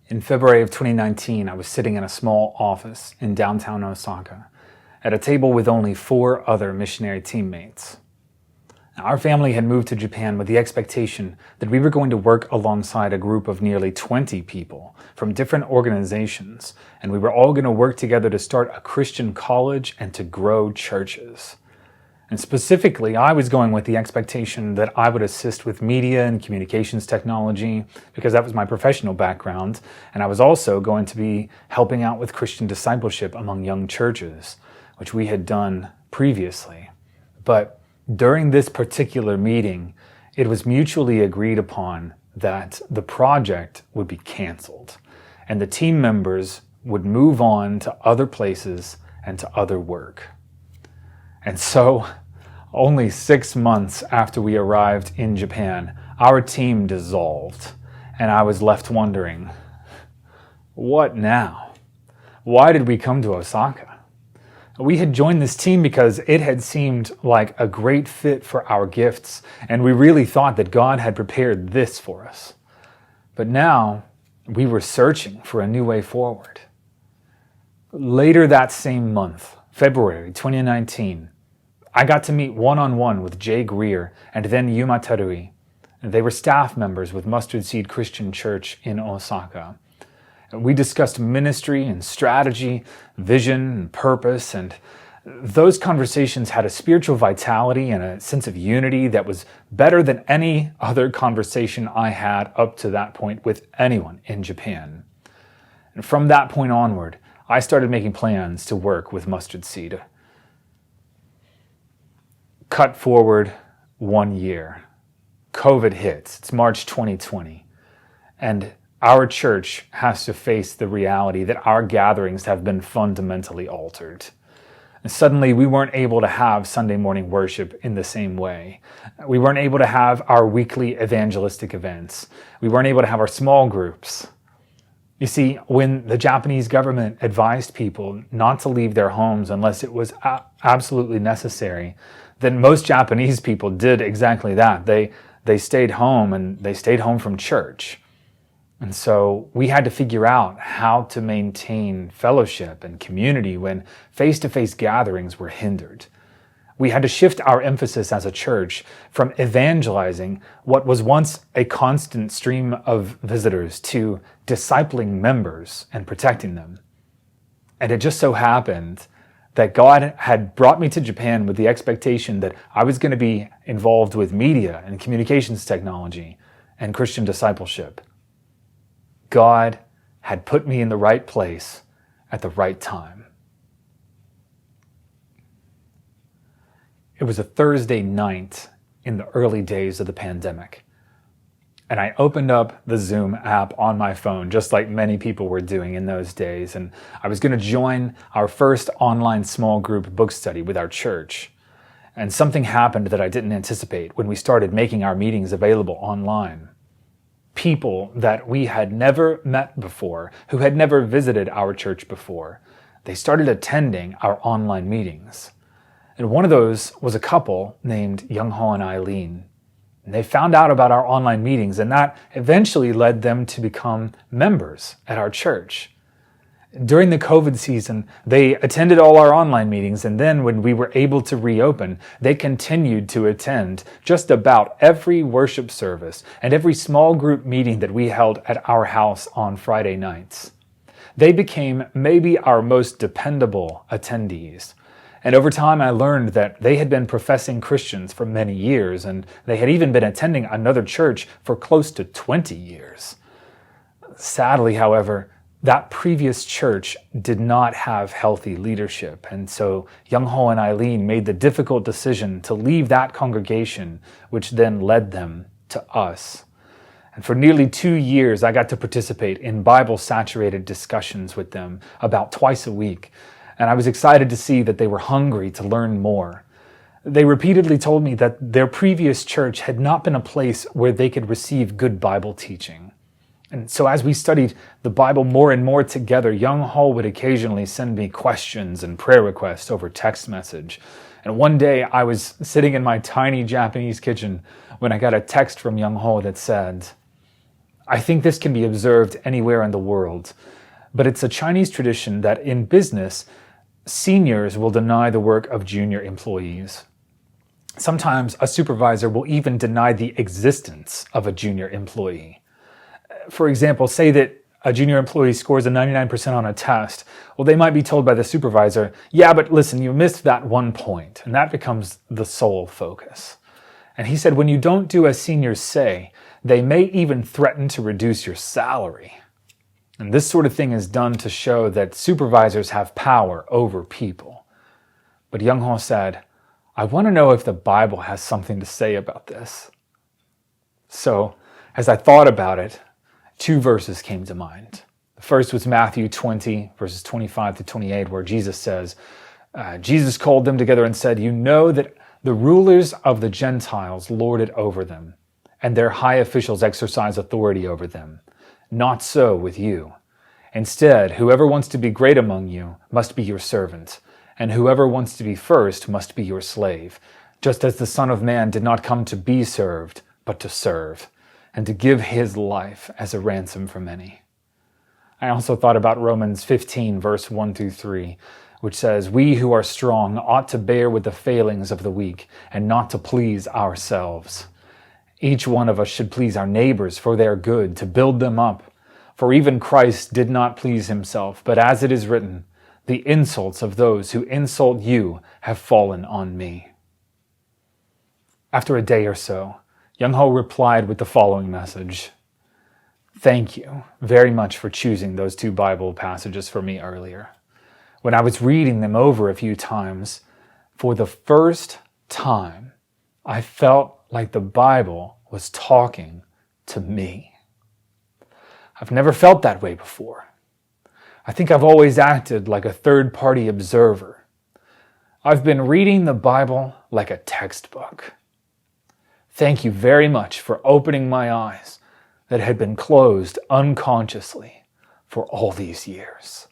In February of 2019, I was sitting in a small office in downtown Osaka at a table with only 4 other missionary teammates. Now, our family had moved to Japan with the expectation that we were going to work alongside a group of nearly 20 people from different organizations, and we were all going to work together to start a Christian college and to grow churches. And specifically, I was going with the expectation that I would assist with media and communications technology because that was my professional background, and I was also going to be helping out with Christian discipleship among young churches, which we had done previously. But during this particular meeting, it was mutually agreed upon that the project would be canceled, and the team members would move on to other places and to other work. And so, only 6 months after we arrived in Japan, our team dissolved, and I was left wondering, what now? Why did we come to Osaka? We had joined this team because it had seemed like a great fit for our gifts, and we really thought that God had prepared this for us. But now, we were searching for a new way forward. Later that same month, February 2019, I got to meet one-on-one with Jay Greer and then Yuma Tarui. They were staff members with Mustard Seed Christian Church in Osaka. We discussed ministry and strategy, vision and purpose, and those conversations had a spiritual vitality and a sense of unity that was better than any other conversation I had up to that point with anyone in Japan. And from that point onward, I started making plans to work with Mustard Seed. Cut forward 1 year. COVID hits. It's March 2020. And our church has to face the reality that our gatherings have been fundamentally altered. And suddenly we weren't able to have Sunday morning worship in the same way. We weren't able to have our weekly evangelistic events. We weren't able to have our small groups. You see, when the Japanese government advised people not to leave their homes unless it was absolutely necessary, then most Japanese people did exactly that. They stayed home, and they stayed home from church. And so we had to figure out how to maintain fellowship and community when face-to-face gatherings were hindered. We had to shift our emphasis as a church from evangelizing what was once a constant stream of visitors to discipling members and protecting them. And it just so happened that God had brought me to Japan with the expectation that I was going to be involved with media and communications technology and Christian discipleship. God had put me in the right place at the right time. It was a Thursday night in the early days of the pandemic. And I opened up the Zoom app on my phone, just like many people were doing in those days. And I was going to join our first online small group book study with our church. And something happened that I didn't anticipate when we started making our meetings available online. People that we had never met before, who had never visited our church before, they started attending our online meetings. And one of those was a couple named Young Ho and Eileen. And they found out about our online meetings, and that eventually led them to become members at our church. During the COVID season, they attended all our online meetings, and then when we were able to reopen, they continued to attend just about every worship service and every small group meeting that we held at our house on Friday nights. They became maybe our most dependable attendees. And over time, I learned that they had been professing Christians for many years, and they had even been attending another church for close to 20 years. Sadly, however, that previous church did not have healthy leadership, and so Young Ho and Eileen made the difficult decision to leave that congregation, which then led them to us. And for nearly 2 years, I got to participate in Bible-saturated discussions with them about twice a week. And I was excited to see that they were hungry to learn more. They repeatedly told me that their previous church had not been a place where they could receive good Bible teaching. And so as we studied the Bible more and more together, Young Ho would occasionally send me questions and prayer requests over text message. And one day I was sitting in my tiny Japanese kitchen when I got a text from Young Ho that said, I think this can be observed anywhere in the world, but it's a Chinese tradition that in business, seniors will deny the work of junior employees. Sometimes a supervisor will even deny the existence of a junior employee. For example, say that a junior employee scores a 99% on a test. Well, they might be told by the supervisor, yeah, but listen, you missed that 1 point, and that becomes the sole focus. And he said, when you don't do as seniors say, they may even threaten to reduce your salary. And this sort of thing is done to show that supervisors have power over people. But Young Ho said, I want to know if the Bible has something to say about this. So, as I thought about it, 2 verses came to mind. The first was Matthew 20, verses 25 to 28, where Jesus says, Jesus called them together and said, you know that the rulers of the Gentiles lord it over them, and their high officials exercise authority over them. Not so with you. Instead, whoever wants to be great among you must be your servant, and whoever wants to be first must be your slave, just as the Son of Man did not come to be served, but to serve, and to give his life as a ransom for many. I also thought about Romans 15, verse 1 through 3, which says, we who are strong ought to bear with the failings of the weak and not to please ourselves. Each one of us should please our neighbors for their good, to build them up. For even Christ did not please himself, but as it is written, the insults of those who insult you have fallen on me. After a day or so, Young Ho replied with the following message. Thank you very much for choosing those 2 Bible passages for me earlier. When I was reading them over a few times, for the first time, I felt like the Bible was talking to me. I've never felt that way before. I think I've always acted like a third-party observer. I've been reading the Bible like a textbook. Thank you very much for opening my eyes that had been closed unconsciously for all these years.